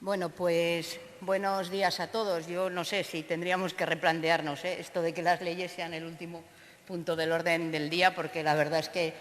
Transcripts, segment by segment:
Bueno, pues buenos días a todos. Yo no sé si tendríamos que replantearnos esto de que las leyes sean el último punto del orden del día, porque la verdad es que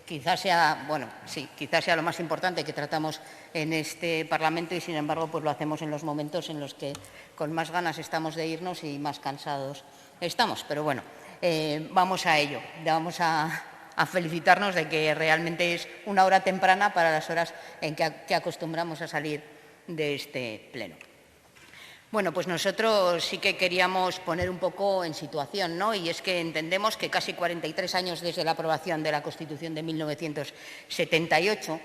quizás sea lo más importante que tratamos en este Parlamento y, sin embargo, pues lo hacemos en los momentos en los que con más ganas estamos de irnos y más cansados estamos. Pero bueno, vamos a ello. Vamos a felicitarnos de que realmente es una hora temprana para las horas en que acostumbramos a salir de este pleno. Bueno, pues nosotros sí que queríamos poner un poco en situación, ¿no? Y es que entendemos que casi 43 años desde la aprobación de la Constitución de 1978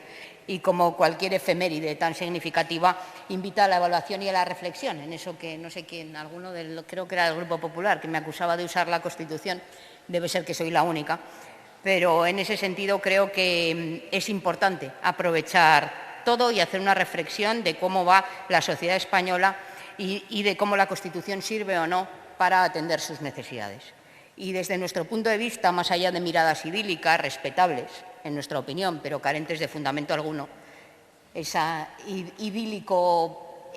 y como cualquier efeméride tan significativa, invita a la evaluación y a la reflexión. En eso que no sé quién, creo que era del Grupo Popular, que me acusaba de usar la Constitución, debe ser que soy la única, pero en ese sentido creo que es importante aprovechar todo y hacer una reflexión de cómo va la sociedad española y de cómo la Constitución sirve o no para atender sus necesidades. Y desde nuestro punto de vista, más allá de miradas idílicas, respetables, en nuestra opinión, pero carentes de fundamento alguno, ese idílico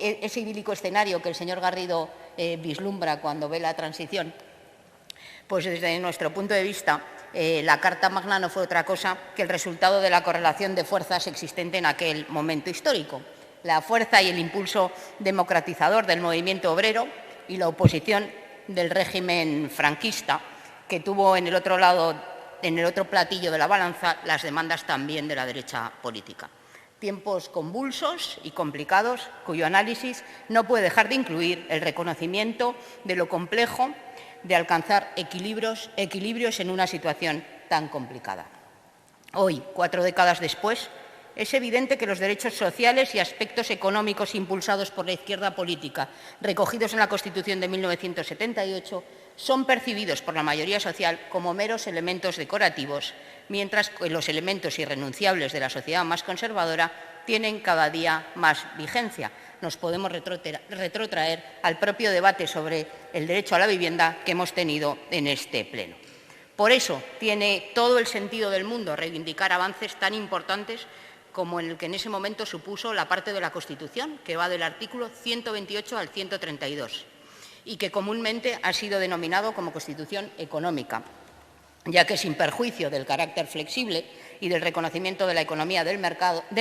escenario que el señor Garrido vislumbra cuando ve la transición, pues desde nuestro punto de vista, la Carta Magna no fue otra cosa que el resultado de la correlación de fuerzas existente en aquel momento histórico. La fuerza y el impulso democratizador del movimiento obrero y la oposición del régimen franquista, que tuvo en el otro platillo de la balanza, las demandas también de la derecha política. Tiempos convulsos y complicados, cuyo análisis no puede dejar de incluir el reconocimiento de lo complejo de alcanzar equilibrios en una situación tan complicada. Hoy, 4 décadas después, es evidente que los derechos sociales y aspectos económicos impulsados por la izquierda política, recogidos en la Constitución de 1978, son percibidos por la mayoría social como meros elementos decorativos, mientras que los elementos irrenunciables de la sociedad más conservadora tienen cada día más vigencia. Nos podemos retrotraer al propio debate sobre el derecho a la vivienda que hemos tenido en este pleno. Por eso tiene todo el sentido del mundo reivindicar avances tan importantes como el que en ese momento supuso la parte de la Constitución, que va del artículo 128 al 132, y que comúnmente ha sido denominado como Constitución económica, ya que sin perjuicio del carácter flexible y del reconocimiento de la economía de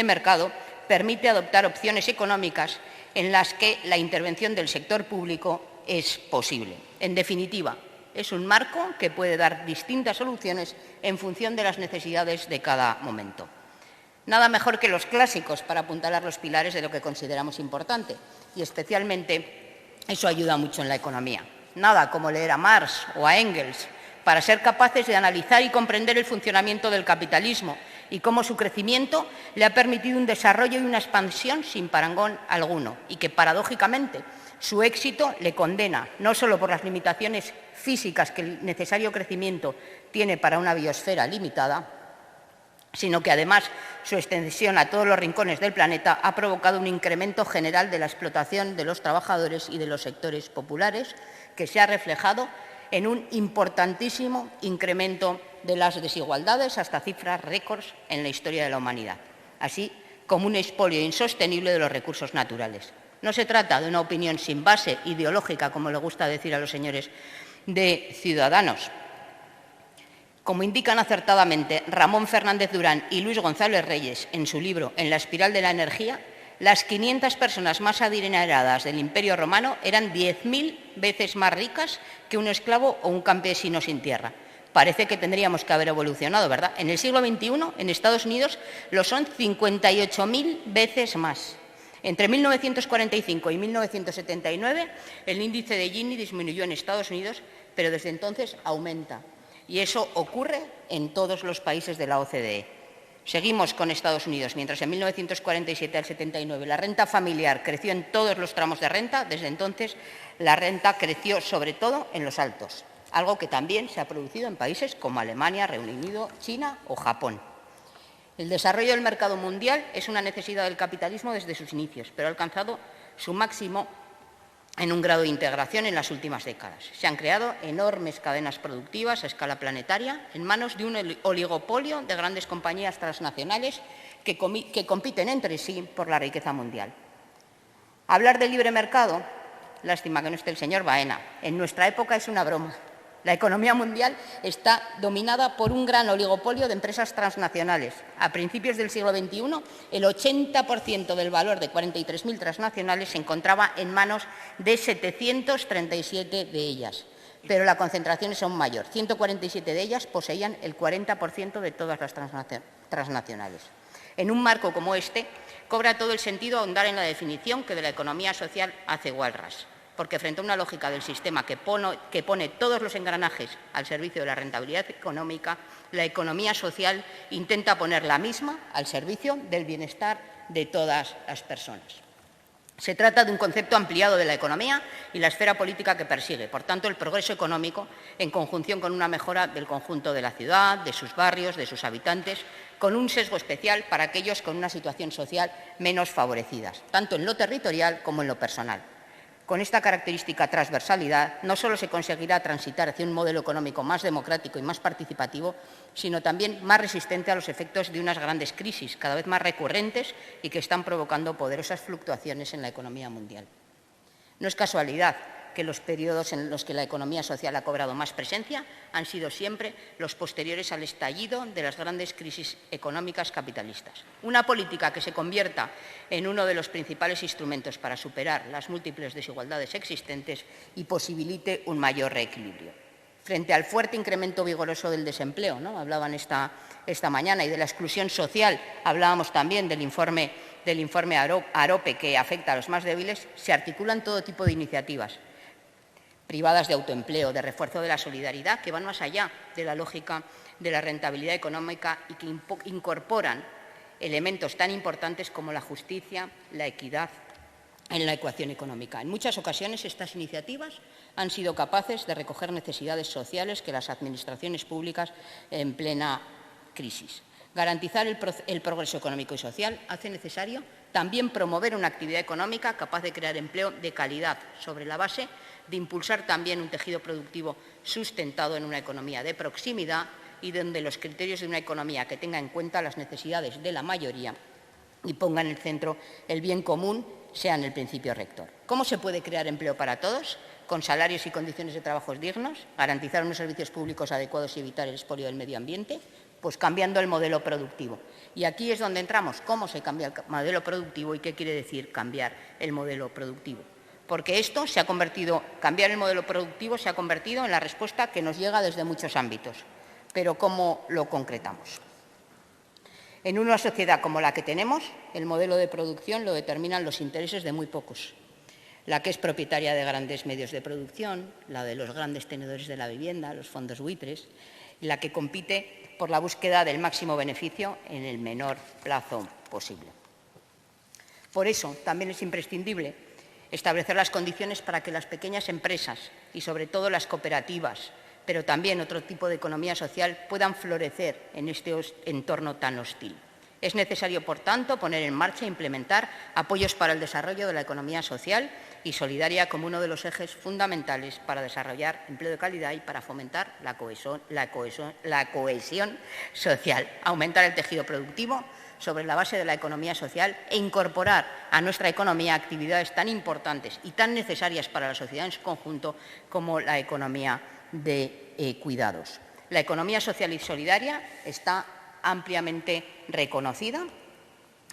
mercado, permite adoptar opciones económicas en las que la intervención del sector público es posible. En definitiva, es un marco que puede dar distintas soluciones en función de las necesidades de cada momento. Nada mejor que los clásicos para apuntalar los pilares de lo que consideramos importante, y especialmente eso ayuda mucho en la economía. Nada como leer a Marx o a Engels para ser capaces de analizar y comprender el funcionamiento del capitalismo y cómo su crecimiento le ha permitido un desarrollo y una expansión sin parangón alguno, y que, paradójicamente, su éxito le condena no solo por las limitaciones físicas que el necesario crecimiento tiene para una biosfera limitada, sino que además su extensión a todos los rincones del planeta ha provocado un incremento general de la explotación de los trabajadores y de los sectores populares, que se ha reflejado en un importantísimo incremento de las desigualdades hasta cifras récords en la historia de la humanidad, así como un expolio insostenible de los recursos naturales. No se trata de una opinión sin base ideológica, como le gusta decir a los señores de Ciudadanos. Como indican acertadamente Ramón Fernández Durán y Luis González Reyes en su libro En la espiral de la energía, las 500 personas más adineradas del Imperio Romano eran 10.000 veces más ricas que un esclavo o un campesino sin tierra. Parece que tendríamos que haber evolucionado, ¿verdad? En el siglo XXI, en Estados Unidos, lo son 58.000 veces más. Entre 1945 y 1979, el índice de Gini disminuyó en Estados Unidos, pero desde entonces aumenta. Y eso ocurre en todos los países de la OCDE. Seguimos con Estados Unidos. Mientras en 1947 al 79 la renta familiar creció en todos los tramos de renta, desde entonces la renta creció sobre todo en los altos, algo que también se ha producido en países como Alemania, Reino Unido, China o Japón. El desarrollo del mercado mundial es una necesidad del capitalismo desde sus inicios, pero ha alcanzado su máximo en un grado de integración en las últimas décadas. Se han creado enormes cadenas productivas a escala planetaria en manos de un oligopolio de grandes compañías transnacionales que compiten entre sí por la riqueza mundial. Hablar del libre mercado, lástima que no esté el señor Baena, en nuestra época es una broma. La economía mundial está dominada por un gran oligopolio de empresas transnacionales. A principios del siglo XXI, el 80% del valor de 43.000 transnacionales se encontraba en manos de 737 de ellas. Pero la concentración es aún mayor. 147 de ellas poseían el 40% de todas las transnacionales. En un marco como este, cobra todo el sentido ahondar en la definición que de la economía social hace Walras, porque frente a una lógica del sistema que pone todos los engranajes al servicio de la rentabilidad económica, la economía social intenta poner la misma al servicio del bienestar de todas las personas. Se trata de un concepto ampliado de la economía y la esfera política que persigue, por tanto, el progreso económico en conjunción con una mejora del conjunto de la ciudad, de sus barrios, de sus habitantes, con un sesgo especial para aquellos con una situación social menos favorecidas, tanto en lo territorial como en lo personal. Con esta característica transversalidad, no solo se conseguirá transitar hacia un modelo económico más democrático y más participativo, sino también más resistente a los efectos de unas grandes crisis, cada vez más recurrentes y que están provocando poderosas fluctuaciones en la economía mundial. No es casualidad que los periodos en los que la economía social ha cobrado más presencia han sido siempre los posteriores al estallido de las grandes crisis económicas capitalistas. Una política que se convierta en uno de los principales instrumentos para superar las múltiples desigualdades existentes y posibilite un mayor reequilibrio. Frente al fuerte incremento vigoroso del desempleo, ¿no? Hablaban esta mañana, y de la exclusión social, hablábamos también del informe AROPE que afecta a los más débiles, se articulan todo tipo de iniciativas privadas de autoempleo, de refuerzo de la solidaridad, que van más allá de la lógica de la rentabilidad económica y que incorporan elementos tan importantes como la justicia, la equidad en la ecuación económica. En muchas ocasiones estas iniciativas han sido capaces de recoger necesidades sociales que las administraciones públicas en plena crisis. Garantizar el progreso económico y social hace necesario también promover una actividad económica capaz de crear empleo de calidad sobre la base de impulsar también un tejido productivo sustentado en una economía de proximidad y donde los criterios de una economía que tenga en cuenta las necesidades de la mayoría y ponga en el centro el bien común sean el principio rector. ¿Cómo se puede crear empleo para todos? Con salarios y condiciones de trabajo dignos, garantizar unos servicios públicos adecuados y evitar el expolio del medio ambiente, pues cambiando el modelo productivo. Y aquí es donde entramos, cómo se cambia el modelo productivo y qué quiere decir cambiar el modelo productivo. Porque esto cambiar el modelo productivo se ha convertido en la respuesta que nos llega desde muchos ámbitos. Pero ¿cómo lo concretamos? En una sociedad como la que tenemos, el modelo de producción lo determinan los intereses de muy pocos. La que es propietaria de grandes medios de producción, la de los grandes tenedores de la vivienda, los fondos buitres, y la que compite por la búsqueda del máximo beneficio en el menor plazo posible. Por eso, también es imprescindible establecer las condiciones para que las pequeñas empresas y, sobre todo, las cooperativas, pero también otro tipo de economía social, puedan florecer en este entorno tan hostil. Es necesario, por tanto, poner en marcha e implementar apoyos para el desarrollo de la economía social y solidaria como uno de los ejes fundamentales para desarrollar empleo de calidad y para fomentar la cohesión social, aumentar el tejido productivo sobre la base de la economía social e incorporar a nuestra economía actividades tan importantes y tan necesarias para la sociedad en su conjunto como la economía de cuidados. La economía social y solidaria está ampliamente reconocida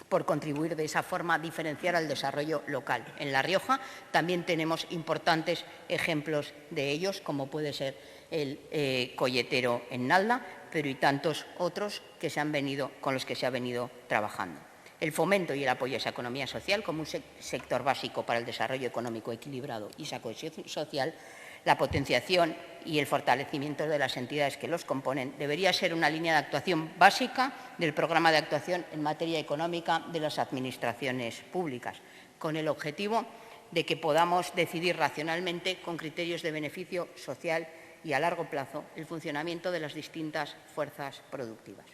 por contribuir de esa forma a diferenciar al desarrollo local. En La Rioja también tenemos importantes ejemplos de ellos, como puede ser el colletero en Nalda, pero y tantos otros con los que se ha venido trabajando. El fomento y el apoyo a esa economía social como un sector básico para el desarrollo económico equilibrado y esa cohesión social, la potenciación y el fortalecimiento de las entidades que los componen debería ser una línea de actuación básica del programa de actuación en materia económica de las administraciones públicas, con el objetivo de que podamos decidir racionalmente, con criterios de beneficio social y a largo plazo, el funcionamiento de las distintas fuerzas productivas.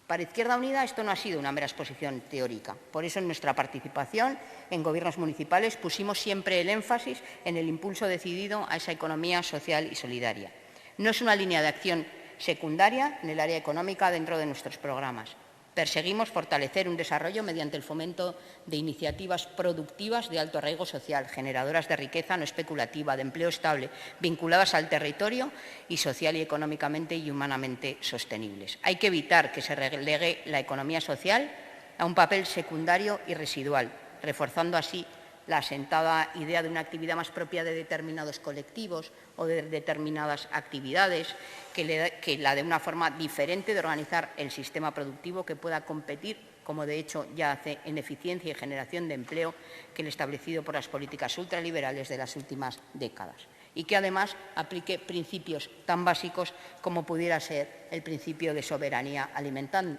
Para Izquierda Unida esto no ha sido una mera exposición teórica. Por eso, en nuestra participación en gobiernos municipales pusimos siempre el énfasis en el impulso decidido a esa economía social y solidaria. No es una línea de acción secundaria en el área económica dentro de nuestros programas. Perseguimos fortalecer un desarrollo mediante el fomento de iniciativas productivas de alto arraigo social, generadoras de riqueza no especulativa, de empleo estable, vinculadas al territorio y social y económicamente y humanamente sostenibles. Hay que evitar que se relegue la economía social a un papel secundario y residual, reforzando así la asentada idea de una actividad más propia de determinados colectivos o de determinadas actividades, que la de una forma diferente de organizar el sistema productivo que pueda competir, como de hecho ya hace, en eficiencia y generación de empleo, que el establecido por las políticas ultraliberales de las últimas décadas. Y que además aplique principios tan básicos como pudiera ser el principio de soberanía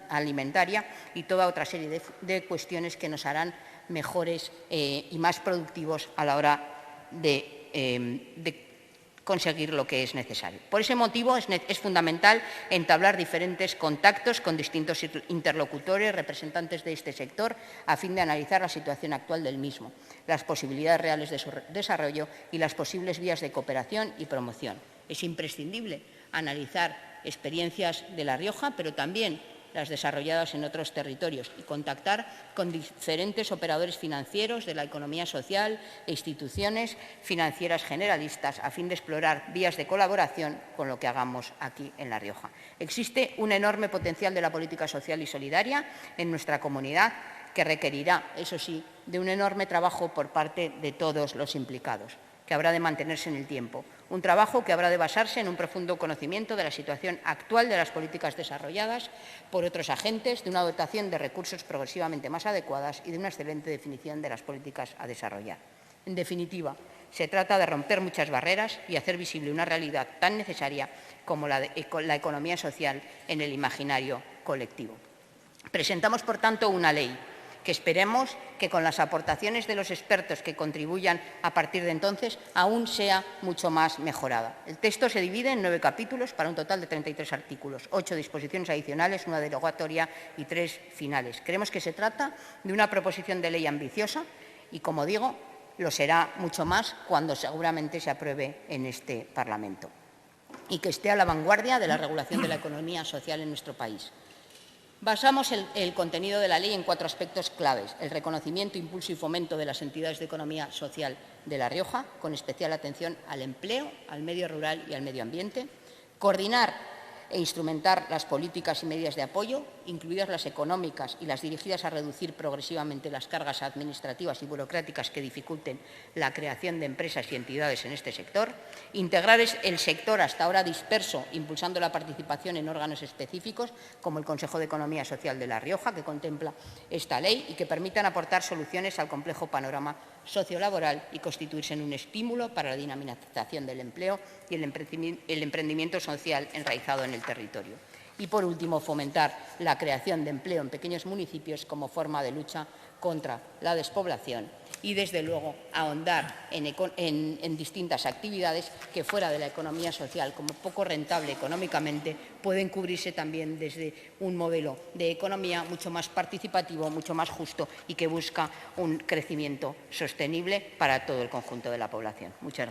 alimentaria y toda otra serie de cuestiones que nos harán mejores y más productivos a la hora de conseguir lo que es necesario. Por ese motivo es fundamental entablar diferentes contactos con distintos interlocutores, representantes de este sector, a fin de analizar la situación actual del mismo, las posibilidades reales de su desarrollo y las posibles vías de cooperación y promoción. Es imprescindible analizar experiencias de La Rioja, pero también las desarrolladas en otros territorios, y contactar con diferentes operadores financieros de la economía social e instituciones financieras generalistas a fin de explorar vías de colaboración con lo que hagamos aquí en La Rioja. Existe un enorme potencial de la política social y solidaria en nuestra comunidad que requerirá, eso sí, de un enorme trabajo por parte de todos los implicados, que habrá de mantenerse en el tiempo. Un trabajo que habrá de basarse en un profundo conocimiento de la situación actual de las políticas desarrolladas por otros agentes, de una dotación de recursos progresivamente más adecuadas y de una excelente definición de las políticas a desarrollar. En definitiva, se trata de romper muchas barreras y hacer visible una realidad tan necesaria como la economía social en el imaginario colectivo. Presentamos, por tanto, una ley que esperemos que con las aportaciones de los expertos que contribuyan a partir de entonces aún sea mucho más mejorada. El texto se divide en 9 capítulos para un total de 33 artículos, 8 disposiciones adicionales, una derogatoria y 3 finales. Creemos que se trata de una proposición de ley ambiciosa y, como digo, lo será mucho más cuando seguramente se apruebe en este Parlamento y que esté a la vanguardia de la regulación de la economía social en nuestro país. Basamos el contenido de la ley en 4 aspectos claves: el reconocimiento, impulso y fomento de las entidades de economía social de La Rioja, con especial atención al empleo, al medio rural y al medio ambiente; coordinar e instrumentar las políticas y medidas de apoyo, incluidas las económicas y las dirigidas a reducir progresivamente las cargas administrativas y burocráticas que dificulten la creación de empresas y entidades en este sector; integrar el sector hasta ahora disperso, impulsando la participación en órganos específicos, como el Consejo de Economía Social de La Rioja, que contempla esta ley y que permitan aportar soluciones al complejo panorama sociolaboral y constituirse en un estímulo para la dinamización del empleo y el emprendimiento social enraizado en el territorio. Y, por último, fomentar la creación de empleo en pequeños municipios como forma de lucha contra la despoblación y, desde luego, ahondar en distintas actividades que, fuera de la economía social, como poco rentable económicamente, pueden cubrirse también desde un modelo de economía mucho más participativo, mucho más justo y que busca un crecimiento sostenible para todo el conjunto de la población. Muchas gracias.